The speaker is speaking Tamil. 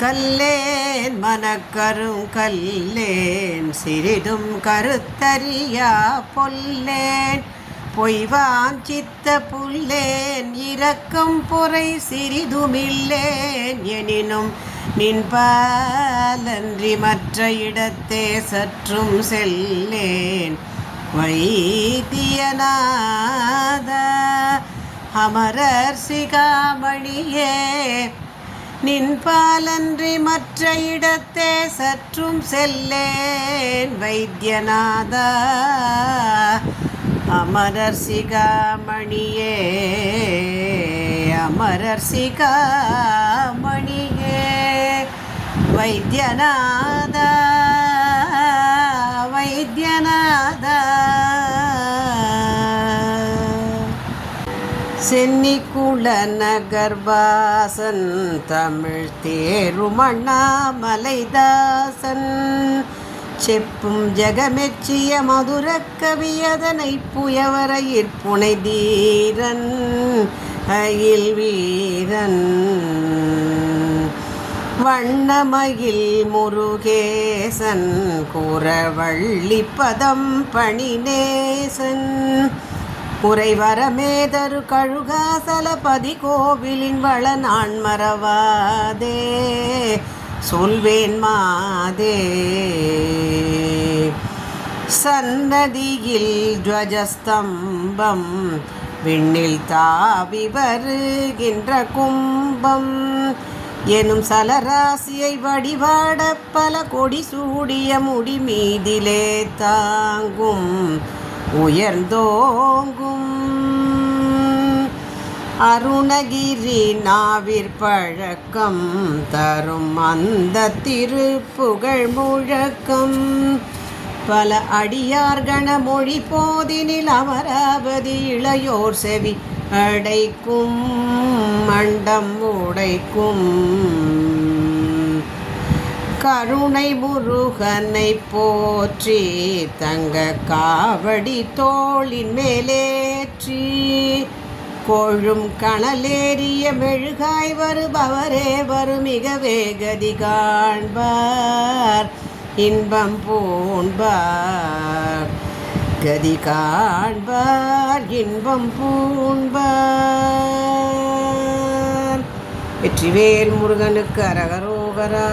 கல்லேன் மனக்கரும் கல்லேன் சிறிதும் கருத்தறியா பொல்லேன் பொய்வாஞ்சித்த புல்லேன் இரக்கம் பொறை சிறிதுமில்லேன் எனினும் நின்பாலன்றி மற்ற இடத்தே சற்றும் செல்லேன் வைத்தியநாத அமரர் சிகாமணியே நின்பாலன்றி மற்ற இடத்தே சற்றும் செல்லேன் வைத்தியநாதா அமரர் சிகாமணியே அமரர் சிகாமணியே வைத்தியநாதா வைத்தியநாதா சென்னிக்குள நகர்வாசன் தமிழ் தேருமண்ணாமலைதாசன் செப்பும் ஜெகமெச்சிய மதுரக் கவியதனை புயவரையிற் புனைதீரன் அயில் வீரன் வண்ணமயில் முருகேசன் கூறவள்ளி பதம் பணிநேசன் உறைவரமேதரு கழுகாசலபதி கோவிலின் வள நான் மறவாதே சொல்வேன் மாதே சன்னதியில் துவஜஸ்தம்பம் விண்ணில் தாவி வருகின்ற கும்பம் எனும் சலராசியை வடிவாட பல கொடி சூடிய முடி மீதிலே தாங்கும் உயர்ந்தோங்கும் அருணகிரி நாவிற்பழக்கம் தரும் அந்த திருப்புகழ் முழக்கம் பல அடியார்கண மொழி போதினில் அமராவதி இளையோர் செவி அடைக்கும் மண்டம் உடைக்கும் கருணை முருகனை போற்றி தங்க காவடி தோளின் மேலேற்றி கொழும் கணலேறிய மெழுகாய் வருபவரே வருமிக வேகதி காண்பார் இன்பம் பூண்பார் கதி காண்பார் இன்பம் பூண்பார். வெற்றிவேல் முருகனுக்கு அரகரோகரா.